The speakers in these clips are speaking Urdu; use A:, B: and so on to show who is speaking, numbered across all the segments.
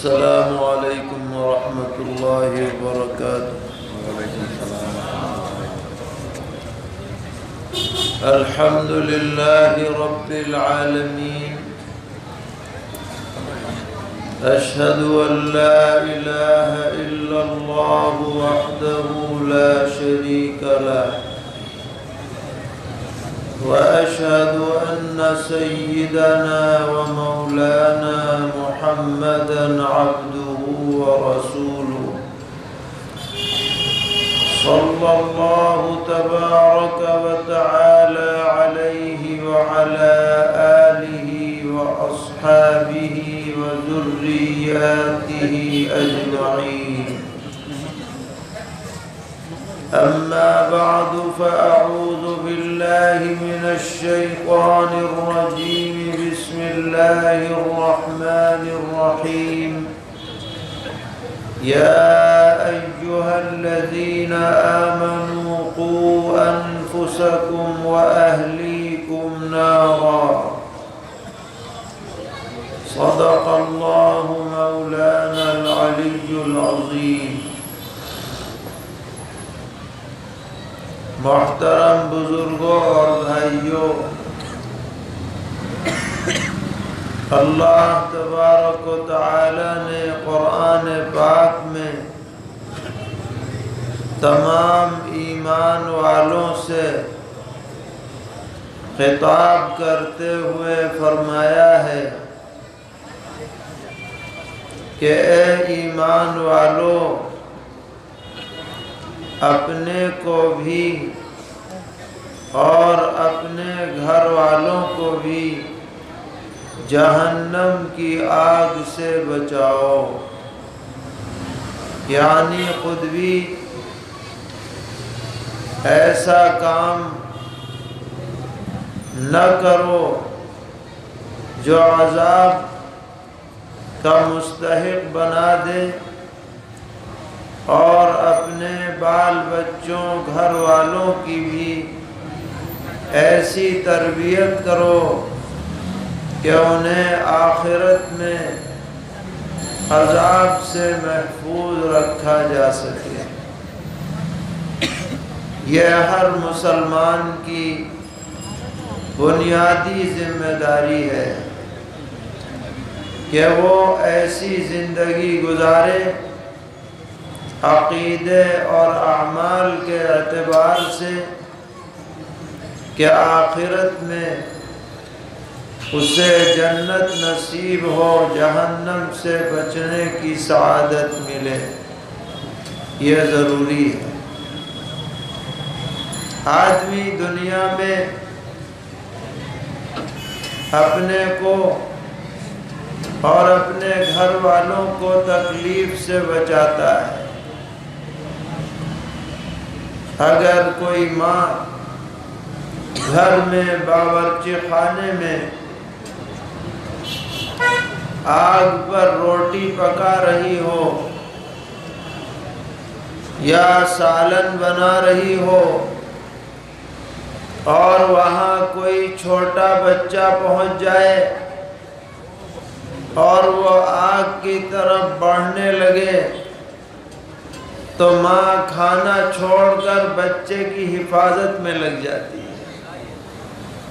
A: السلام علیکم ورحمۃ اللہ وبرکاتہ۔ الحمد للہ رب العالمین، اشہد ان لا الہ الا اللہ وحدہ لا شریک لہ، واشہد ان سیدنا ومولانا محمدا عبدہ ورسولہ، صلی اللہ تبارک وتعالی علیہ وعلی آلہ واصحابہ وذریاتہ اجمعین۔ اما بعد فاعوذ باللہ من الشیطان الرجیم، بسم اللہ الرحمن الرحیم۔ يا أيها الذين آمنوا قوا أنفسكم وأهليكم نارا، صدق الله مولانا العلي العظيم۔ محترم بزرگوں اور بھائیوں، اللہ تبارک و تعالی نے قرآن پاک میں تمام ایمان والوں سے خطاب کرتے ہوئے فرمایا ہے کہ اے ایمان والو، اپنے کو بھی اور اپنے گھر والوں کو بھی جہنم کی آگ سے بچاؤ، یعنی خود بھی ایسا کام نہ کرو جو عذاب کا مستحق بنا دے، اور اپنے بال بچوں گھر والوں کی بھی ایسی تربیت کرو کہ انہیں آخرت میں عذاب سے محفوظ رکھا جا سکے۔ یہ ہر مسلمان کی بنیادی ذمہ داری ہے کہ وہ ایسی زندگی گزارے عقیدے اور اعمال کے اعتبار سے کہ آخرت میں اسے جنت نصیب ہو، جہنم سے بچنے کی سعادت ملے۔ یہ ضروری ہے۔ آدمی دنیا میں اپنے کو اور اپنے گھر والوں کو تکلیف سے بچاتا ہے۔ اگر کوئی ماں گھر میں باورچی خانے میں آگ پر روٹی پکا رہی ہو یا سالن بنا رہی ہو، اور وہاں کوئی چھوٹا بچہ پہنچ جائے اور وہ آگ کی طرف بڑھنے لگے، تو ماں کھانا چھوڑ کر بچے کی حفاظت میں لگ جاتی ہے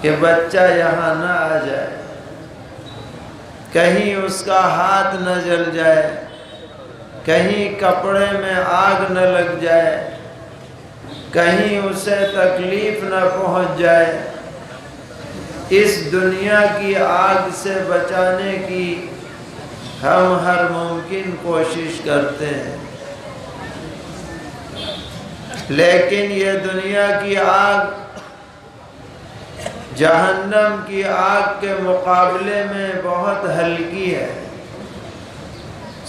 A: کہ بچہ یہاں نہ آ جائے، کہیں اس کا ہاتھ نہ جل جائے، کہیں کپڑے میں آگ نہ لگ جائے، کہیں اسے تکلیف نہ پہنچ جائے۔ اس دنیا کی آگ سے بچانے کی ہم ہر ممکن کوشش کرتے ہیں، لیکن یہ دنیا کی آگ جہنم کی آگ کے مقابلے میں بہت ہلکی ہے۔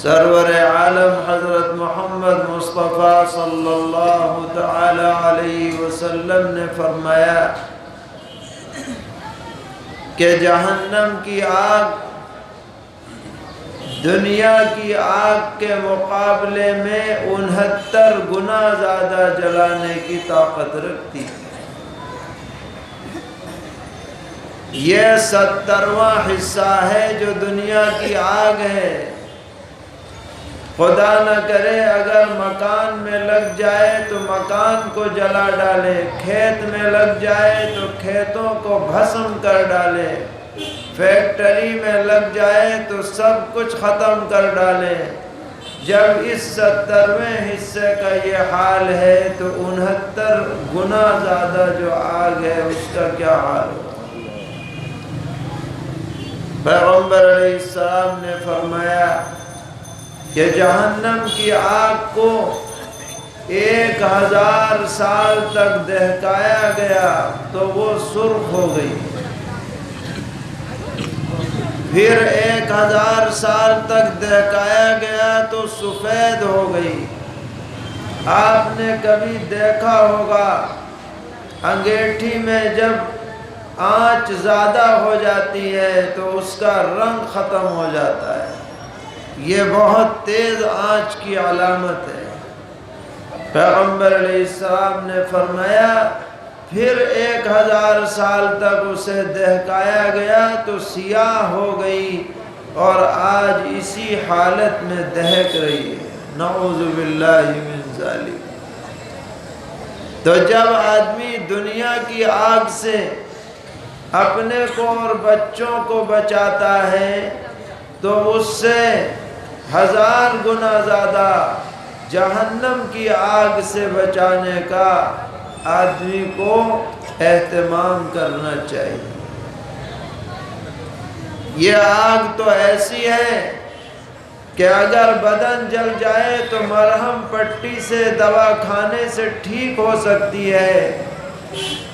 A: سرور عالم حضرت محمد مصطفیٰ صلی اللہ تعالی علیہ وسلم نے فرمایا کہ جہنم کی آگ دنیا کی آگ کے مقابلے میں 69 گنا زیادہ جلانے کی طاقت رکھتی ہے۔ یہ 70واں حصہ ہے جو دنیا کی آگ ہے، خدا نہ کرے اگر مکان میں لگ جائے تو مکان کو جلا ڈالے، کھیت میں لگ جائے تو کھیتوں کو بھسم کر ڈالے، فیکٹری میں لگ جائے تو سب کچھ ختم کر ڈالے۔ جب اس 70ویں حصے کا یہ حال ہے تو 69 گنا زیادہ جو آگ ہے اس کا کیا حال ہو؟ پیغمبر علیہ السلام نے فرمایا کہ جہنم کی آگ کو 1000 سال تک دہکایا گیا تو وہ سرخ ہو گئی، پھر 1000 سال تک دہکایا گیا تو سفید ہو گئی۔ آپ نے کبھی دیکھا ہوگا انگیٹھی میں جب آنچ زیادہ ہو جاتی ہے تو اس کا رنگ ختم ہو جاتا ہے، یہ بہت تیز آنچ کی علامت ہے۔ پیغمبر علیہ السلام نے فرمایا پھر 1000 سال تک اسے دہکایا گیا تو سیاہ ہو گئی اور آج اسی حالت میں دہک رہی ہے، نعوذ باللہ من ذالک۔ تو جب آدمی دنیا کی آگ سے اپنے کو اور بچوں کو بچاتا ہے تو اس سے 1000 گنا زیادہ جہنم کی آگ سے بچانے کا آدمی کو اہتمام کرنا چاہیے۔ یہ آگ تو ایسی ہے کہ اگر بدن جل جائے تو مرہم پٹی سے دوا کھانے سے ٹھیک ہو سکتی ہے،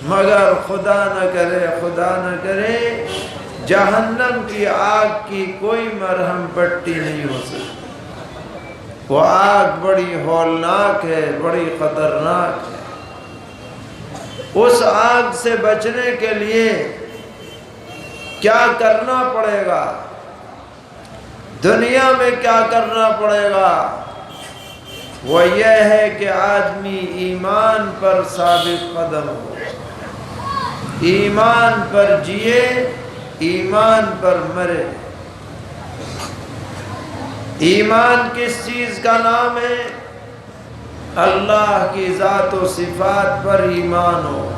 A: مگر خدا نہ کرے جہنم کی آگ کی کوئی مرہم پٹی نہیں ہو سکتی۔ وہ آگ بڑی ہولناک ہے، بڑی خطرناک ہے۔ اس آگ سے بچنے کے لیے کیا کرنا پڑے گا؟ دنیا میں کیا کرنا پڑے گا؟ وہ یہ ہے کہ آدمی ایمان پر ثابت قدم ہو، ایمان پر جیے، ایمان پر مرے۔ ایمان کس چیز کا نام ہے؟ اللہ کی ذات و صفات پر ایمان ہو۔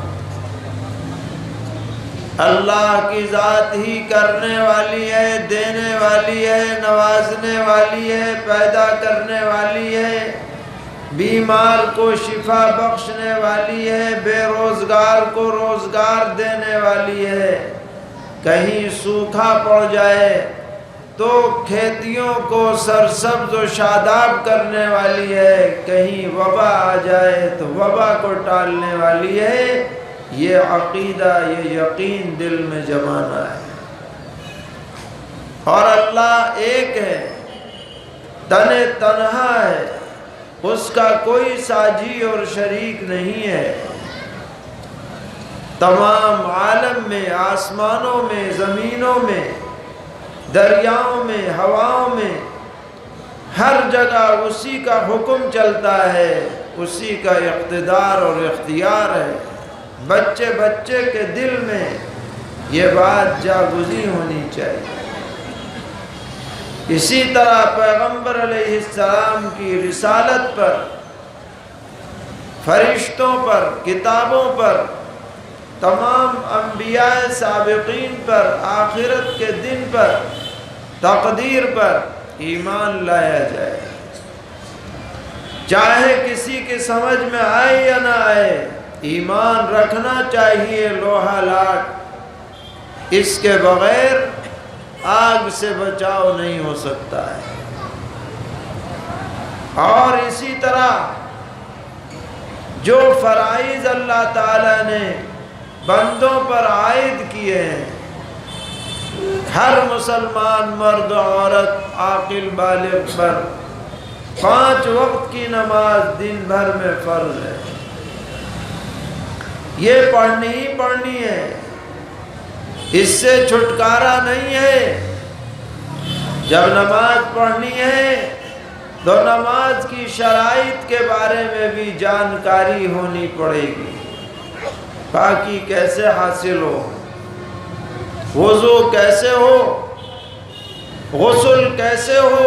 A: اللہ کی ذات ہی کرنے والی ہے، دینے والی ہے، نوازنے والی ہے، پیدا کرنے والی ہے، بیمار کو شفا بخشنے والی ہے، بے روزگار کو روزگار دینے والی ہے۔ کہیں سوکھا پڑ جائے تو کھیتیوں کو سرسبز و شاداب کرنے والی ہے، کہیں وبا آ جائے تو وبا کو ٹالنے والی ہے۔ یہ عقیدہ، یہ یقین دل میں جمانا ہے۔ اور اللہ ایک ہے، تنہا ہے، اس کا کوئی ساجی اور شریک نہیں ہے۔ تمام عالم میں، آسمانوں میں، زمینوں میں، دریاؤں میں، ہواؤں میں، ہر جگہ اسی کا حکم چلتا ہے، اسی کا اقتدار اور اختیار ہے۔ بچے بچے کے دل میں یہ بات جاگزی ہونی چاہیے۔ اسی طرح پیغمبر علیہ السلام کی رسالت پر، فرشتوں پر، کتابوں پر، تمام انبیاء سابقین پر، آخرت کے دن پر، تقدیر پر ایمان لایا جائے، چاہے کسی کے سمجھ میں آئے یا نہ آئے۔ ایمان رکھنا چاہیے لوہا لاٹ، اس کے بغیر آگ سے بچاؤ نہیں ہو سکتا ہے۔ اور اسی طرح جو فرائض اللہ تعالیٰ نے بندوں پر عائد کیے ہیں، ہر مسلمان مرد عورت عاقل بالغ پر 5 وقت کی نماز دن بھر میں فرض ہے، یہ پڑھنی ہی پڑھنی ہے، اس سے چھٹکارا نہیں ہے۔ جب نماز پڑھنی ہے تو نماز کی شرائط کے بارے میں بھی جانکاری ہونی پڑے گی۔ پاکی کیسے حاصل ہو، وضو کیسے ہو، غسل کیسے ہو،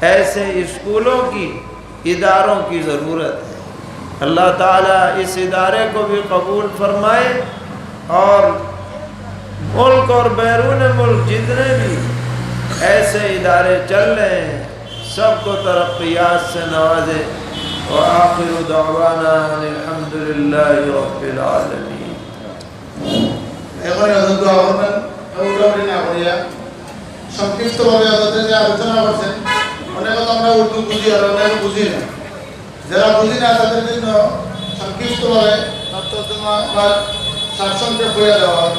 A: ایسے اسکولوں کی اداروں کی ضرورت ہے۔ اللہ تعالیٰ اس ادارے کو بھی قبول فرمائے اور ملک اور بیرون ملک جتنے بھی ایسے ادارے چل رہے ہیں سب کو ترقیات سے نوازے۔ وآخر دعوانا الحمد للہ رب العالمین۔
B: এবারে অধ্যক্ষ আহ্বান উল্টাউল্টি না করিয়া সংক্ষিপ্তভাবে অধ্যক্ষ যে আলোচনা করছেন অনেক কথা আমরা উর্দু বুঝি আর অনেক বুঝি না, যারা বুঝি না তাদের জন্য সংক্ষিপ্তভাবে তর্জমা বা সারসংক্ষেপ করে দেওয়া হয়।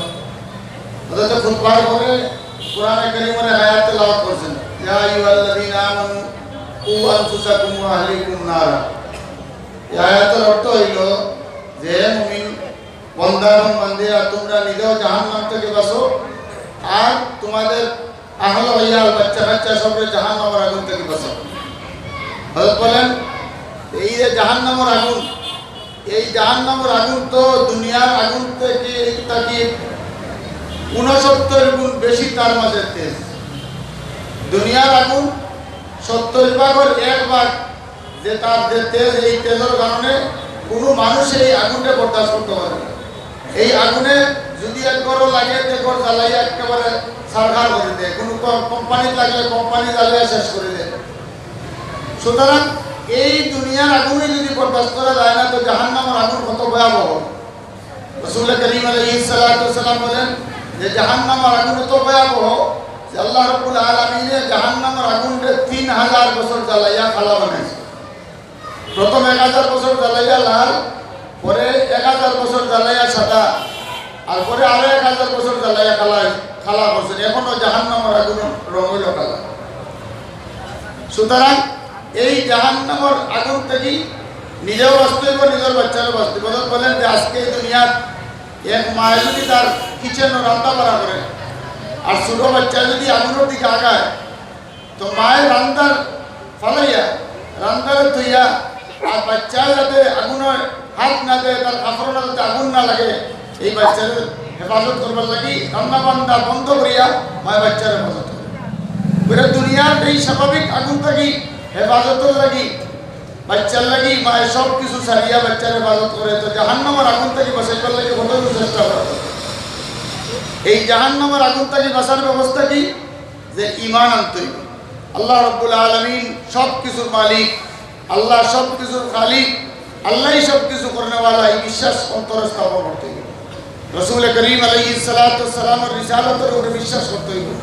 B: অথচ খুতবার করে কোরআনে কারীমের আয়াত তেলাওয়াত করছেন, ইয়া আইয়ুহাল্লাযীনা আমানু কু আনফুসাকুম ওয়া আহলিকুম নারা। এই আয়াতের অর্থ হইল যে মুমিন বান্দা এবং বান্দিরা তোমরা নিজেও জাহান্নাম থেকে বাঁচো আর তোমাদের আহল ইয়াল বাচ্চা কাচ্চা সবরে জাহান্নামের আগুন থেকে বাঁচো। হযরত বলেন এই যে জাহান্নামের আগুন, এই জাহান্নামের আগুন তো দুনিয়ার আগুন থেকে 69 গুণ বেশি তার মাঝে তেজ। দুনিয়ার আগুন 70 ভাগের 1 ভাগ যে তার যে তেজ, এই তেজের কারণে কোনো মানুষ এই আগুনকে বরদাস্ত করতে পারে না। এই আগুনে যদি একবারও লাগে দেখো জ্বালাইয়া একেবারে সারখার করে দেয়, কোনো কোম্পানি লাগলে কোম্পানি জ্বালিয়ে শেষ করে দেয়। সুতরাং এই দুনিয়ার আগুনে যদি বরদাস্ত করা যায় না তো জাহান্নামের আগুন কত ভয়াবহ। রাসূল করিম আলাইহিস সালাতু ওয়াস সালাম বলেন যে জাহান্নামের আগুন এত ভয়াবহ যে আল্লাহ রাব্বুল আলামিন জাহান্নামের আগুনকে 3000 বছর জ্বালাইয়া খালা বানাইছে। প্রথম 1000 বছর জ্বালাইয়া লাল, পরে 1000 বছর জ্বালাইয়া সাদা, আর পরে আরো 1000 বছর জ্বালাইয়া খালা করছেন। এখনো জাহান্নামের আগুন রং হইল কালা। সুতরাং এই জাহান্নামের আগুন থেকে নিজেও বাঁচতে হইব, নিজের বাচ্চারও বাঁচতে হইব। বলেন যে আজকে এই দুনিয়ার এক মায়ে যদি তার কিচেন রান্না বাড়া করে আর ছোট বাচ্চা যদি আগুনের দিকে আগায় তো মায়ের রান্নার ফালাইয়া রান্নারে থইয়া আর বাচ্চা যাতে আগুনের হাত না দেয়, তার কাপড়টা যাতে আগুন না লাগে, এই বাচ্চার হেফাজত করবার লাগি রান্না বান্না বন্ধ করিয়া মায়ের বাচ্চার হেফাজত করে। দুনিয়ার এই স্বাভাবিক আগুন থাকি হেফাজতের লাগি বাচ্চার লাগি মায়ের সব কিছু ছাড়িয়া বাচ্চার হেফাজত করে। তো জাহান্নামের আগুন থেকে বাঁচাইবার লাগে কত চেষ্টা করা। এই জাহান্নামের আগুন থেকে বাঁচার ব্যবস্থা কি? যে ঈমান আনতে হইবে। আল্লাহ রাব্বুল আলামিন সব কিছুর মালিক, আল্লাহ সব কিছুর খালিক, আল্লাহই সব কিছু করনেওয়ালা, এই বিশ্বাস অন্তরে স্থাপন করতে হইবে। রাসূল করিম আলাইহিস সালাতু ওয়াস সালামের রিসালাতের উপরে বিশ্বাস করতে হইবে।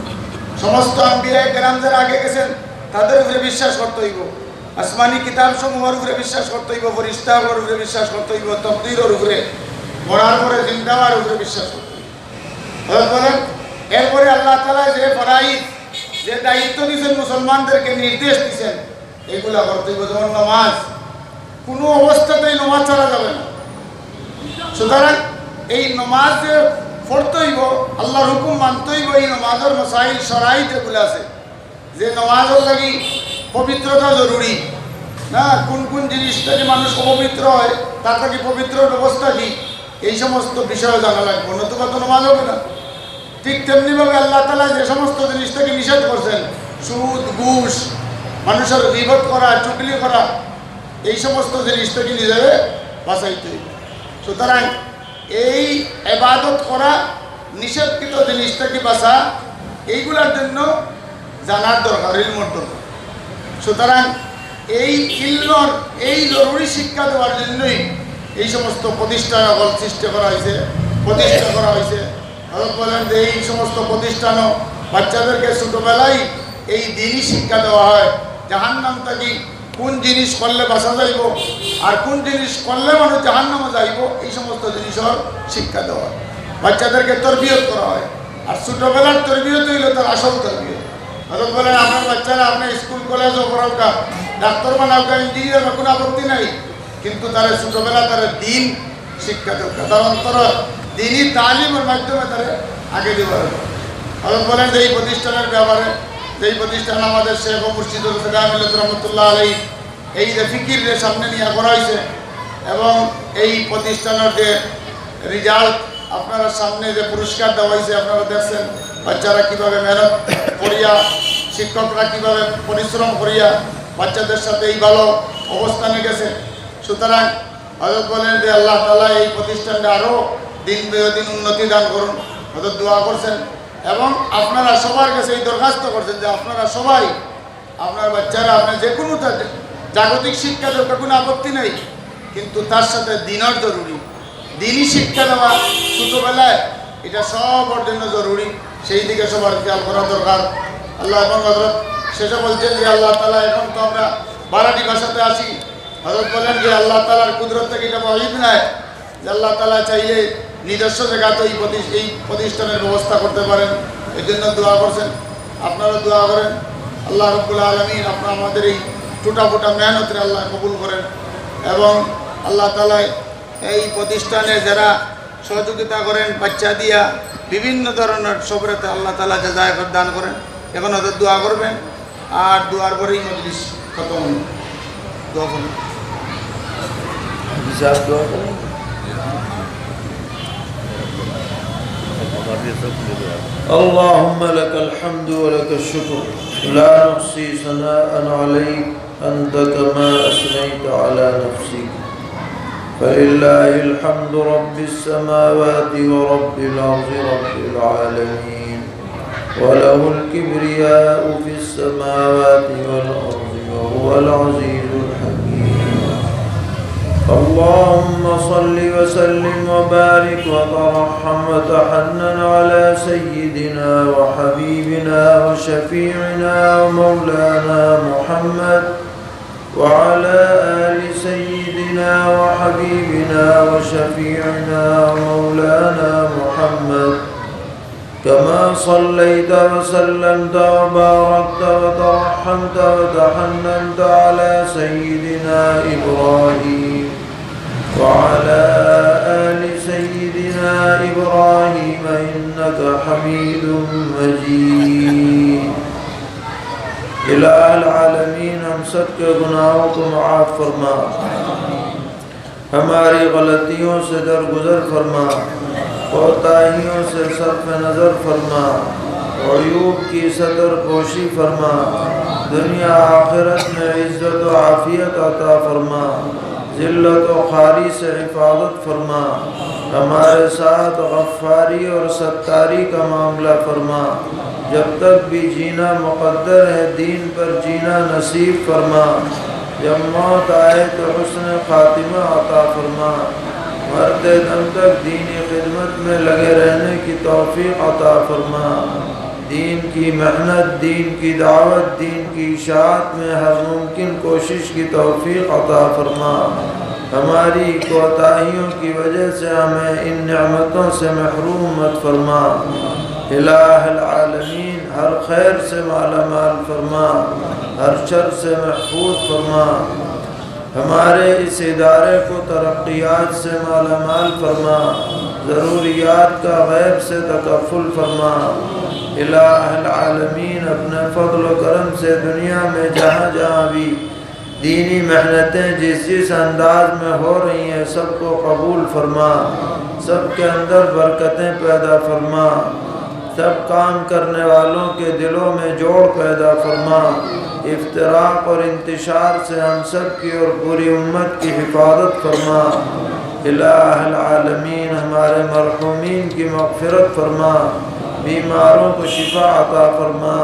B: সমস্ত আম্বিয়া কেরাম যারা আগে গেছেন তাদের উপরে বিশ্বাস করতে হইব। আসমানি কিতাব সমূহের উপরে বিশ্বাস করতে হইব, ফেরেশতাদের উপরে বিশ্বাস করতে হইব, তাকদীরের উপরে, মরার পরে জিন্দা হওয়ার উপরে বিশ্বাস করতে হইব। বলেন এরপরে আল্লাহ তাআলা যে ফরাইজ, যে দায়িত্ব দিয়েছেন মুসলমানদেরকে, নির্দেশ দিয়েছেন, এগুলা করতে হইব। যেমন নামাজ, কোনো অবস্থাতেই নামাজ ছাড়া যাবে না। সুতরাং এই নামাজ যে পড়তে হইব, আল্লাহর হুকুম মানতে হইব। এই নামাজের মাসাইল শরাই যেগুলো আছে, যে নামাজের লাগি পবিত্রতা জরুরি না, কোন কোন জিনিস থেকে মানুষ অপবিত্র হয়, তার থেকে পবিত্র ব্যবস্থা কি, এই সমস্ত বিষয় জানা লাগবে, নতুবা তো নামাজ হবে না। ঠিক তেমনিভাবে আল্লাহ তাআলা যে সমস্ত জিনিস থেকে নিষেধ করছেন, সুদ, ঘুষ, মানুষের গীবত করা, চুগলি করা, এই সমস্ত জিনিস থেকে নিজেকে বাঁচাইতে হইবে। সুতরাং এই ইবাদত করা, নিষেধকৃত জিনিস থেকে বাঁচা, এইগুলোর জন্য জানার দরকার, ইলমের দরকার। সুতরাং এই ইলমের এই জরুরি শিক্ষা দেওয়ার জন্যই এই সমস্ত প্রতিষ্ঠান সৃষ্টি করা হয়েছে, প্রতিষ্ঠা করা হয়েছে। বলেন যে এই সমস্ত প্রতিষ্ঠানও বাচ্চাদেরকে ছোটবেলায় এই দিনই শিক্ষা দেওয়া হয়, জাহান্নাম থেকে কোন জিনিস করলে বাঁচা যাইব আর কোন জিনিস করলে মানুষ জাহান্নামে যাইব, এই সমস্ত জিনিসের শিক্ষা দেওয়া হয়। বাচ্চাদেরকে তরবিয়ত করা হয়, আর ছোটবেলার তরবিয়ত হইল তার আসল তরবিয়ত। হয়তো বলেন আপনার বাচ্চারা আপনি স্কুল কলেজও পড়াওকা, ডাক্তার বানাওকা, ইঞ্জিনিয়ার বা কোনো আপত্তি নাই, কিন্তু তারা ছোটবেলা তারা দিন শিক্ষা দরকার, তার অন্তর দিনই তালিমের মাধ্যমে তারা আগে দেওয়া হবে। হয়তো বলেন যে এই প্রতিষ্ঠানের ব্যাপারে, যেই প্রতিষ্ঠান আমাদের শেখ ও মুর্শিদুল ফিদা মিল্লাত রহমতুল্লাহ আলাইহি এই যে ফিকিরের সামনে নিয়ে করা হয়েছে, এবং এই প্রতিষ্ঠানের যে রেজাল্ট আপনারা সামনে যে পুরস্কার দেওয়া হয়েছে আপনারা দেখছেন, বাচ্চারা কীভাবে মেহনত করিয়া শিক্ষকরা কীভাবে পরিশ্রম করিয়া বাচ্চাদের সাথে এই ভালো অবস্থানে গেছে। সুতরাং হযরত বলেন যে আল্লাহ তাআলা এই প্রতিষ্ঠানটা আরও দিন বেদিন উন্নতি দান করুন। হযরত দোয়া করছেন এবং আপনারা সবার কাছে এই দরখাস্ত করছেন যে আপনারা সবাই আপনার বাচ্চারা আপনার যে কোনো জাগতিক শিক্ষা দেওয়ার কোনো আপত্তি নেই, কিন্তু তার সাথে দিনের জরুরি, দিনই শিক্ষা দেওয়া ছোটোবেলায় এটা সবার জন্য জরুরি, সেই দিকে সবার খেয়াল করা দরকার। আল্লাহ এবং হযরত শেষে বলছেন যে আল্লাহ তাআলা এখন তো আমরা বারাটি ভাষাতে আসি, হযরত বলেন যে আল্লাহ তাআলার কুদরত থেকে এটা ওয়াহিদ নয় যে আল্লাহ তাআলা চাইলে নিজস্ব জায়গাতে এই প্রতিষ্ঠানের ব্যবস্থা করতে পারেন। এই জন্য দোয়া করছেন, আপনারা দোয়া করেন আল্লাহ রাব্বুল আলামিন আপনারা আমাদের এই ছোটাফোটা মেহনতের আল্লাহ কবুল করেন এবং আল্লাহ তাআলা এই প্রতিষ্ঠানে যারা সহযোগিতা করেন বাচ্চা দিয়া বিভিন্ন ধরনের সবরেতে আল্লাহ তাআলা জাযায়ে দান করেন। এখন ওদের দোয়া করবেন আর দোয়ার পরেই মজলিস খতম হবে। দোয়া করবেন।
A: اللهم لك الحمد ولك الشكر لا نحصي ثناء عليك أنت كما أثنيت على نفسك فلله الحمد رب السماوات ورب الأرض رب العالمين وله الكبرياء في السماوات والأرض وهو العزيز الحكيم. اللهم صل وسلم وبارك وترحم وتحنن على سيدنا وحبيبنا وشفيعنا ومولانا محمد وعلى آل سيدنا وحبيبنا وشفيعنا ومولانا محمد كما صليت وسلمت وباركت وترحمت وتحننت على سيدنا إبراهيم وعلى آل سيدنا إبراهيم إنك حميد مجيد. الہ العالمین ہم سب کے گناہوں کو معاف فرما، ہماری غلطیوں سے درگزر فرما، کوتاہیوں سے صرف نظر فرما، عیوب کی ستر پوشی فرما، دنیا آخرت میں عزت و عافیت عطا فرما، ذلت و خواری سے حفاظت فرما، ہمارے ساتھ غفاری اور ستاری کا معاملہ فرما، جب تک بھی جینا مقدر ہے دین پر جینا نصیب فرما، جب موت آئے تو حسن خاتمہ عطا فرما، مرتے دم تک دینی خدمت میں لگے رہنے کی توفیق عطا فرما، دین کی محنت، دین کی دعوت، دین کی اشاعت میں ہر ممکن کوشش کی توفیق عطا فرما، ہماری کوتاہیوں کی وجہ سے ہمیں ان نعمتوں سے محروم مت فرما، الہ العالمین ہر خیر سے مالا مال فرما، ہر شر سے محفوظ فرما، ہمارے اس ادارے کو ترقیات سے مالا مال فرما، ضروریات کا غیب سے تکفل فرما، الہ العالمین اپنے فضل و کرم سے دنیا میں جہاں جہاں بھی دینی محنتیں جس انداز میں ہو رہی ہیں سب کو قبول فرما، سب کے اندر برکتیں پیدا فرما، سب کام کرنے والوں کے دلوں میں جوڑ پیدا فرما، افتراق اور انتشار سے ہم سب کی اور پوری امت کی حفاظت فرما، الہ العالمین ہمارے مرحومین کی مغفرت فرما، بیماروں کو شفا عطا فرما،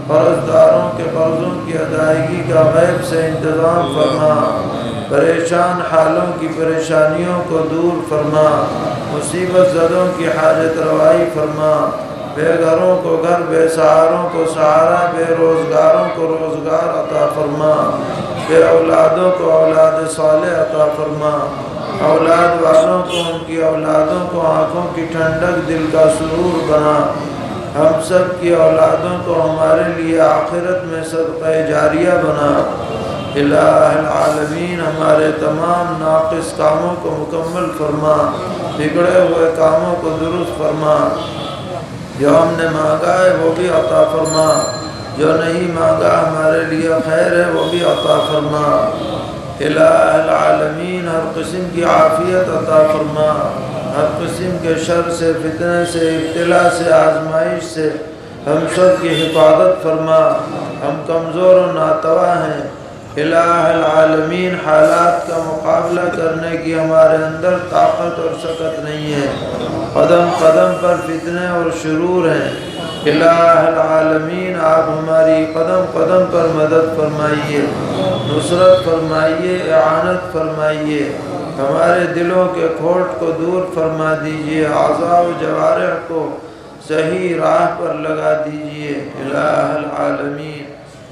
A: قرض داروں کے قرضوں کی ادائیگی کا غیب سے انتظام فرما، پریشان حالوں کی پریشانیوں کو دور فرما، مصیبت زدوں کی حاجت روائی فرما، بے گھروں کو گھر، بے سہاروں کو سہارا، بے روزگاروں کو روزگار عطا فرما، بے اولادوں کو اولاد صالح عطا فرما، اولاد والوں کو ان کی اولادوں کو آنکھوں کی ٹھنڈک دل کا سرور بنا، ہم سب کی اولادوں کو ہمارے لیے آخرت میں صدقہ جاریہ بنا، الہ العالمین ہمارے تمام ناقص کاموں کو مکمل فرما، بگڑے ہوئے کاموں کو درست فرما، جو ہم نے مانگا ہے وہ بھی عطا فرما، جو نہیں مانگا ہمارے لیے خیر ہے وہ بھی عطا فرما، الہ العالمین ہر قسم کی عافیت عطا فرما، ہر قسم کے شر سے، فتنے سے، ابتلا سے، آزمائش سے ہم سب کی حفاظت فرما، ہم کمزور و ناتوا ہیں، الہ العالمین حالات کا مقابلہ کرنے کی ہمارے اندر طاقت اور سکت نہیں ہے، قدم قدم پر فتنے اور شرور ہیں، الہ العالمین آپ ہماری قدم قدم پر مدد فرمائیے، نصرت فرمائیے، اعانت فرمائیے، ہمارے دلوں کے کھوٹ کو دور فرما دیجئے، اعضاء و جوارح کو صحیح راہ پر لگا دیجئے، الہ العالمین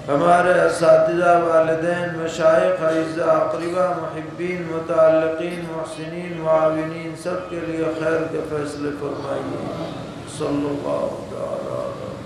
A: ہمارے اساتذہ، والدین، مشائخ، اعزاء، اقرباء، محبین، متعلقین، محسنین، معاونین سب کے لیے خیر کے فیصلے فرمائیے، صلی اللہ علیہ وسلم۔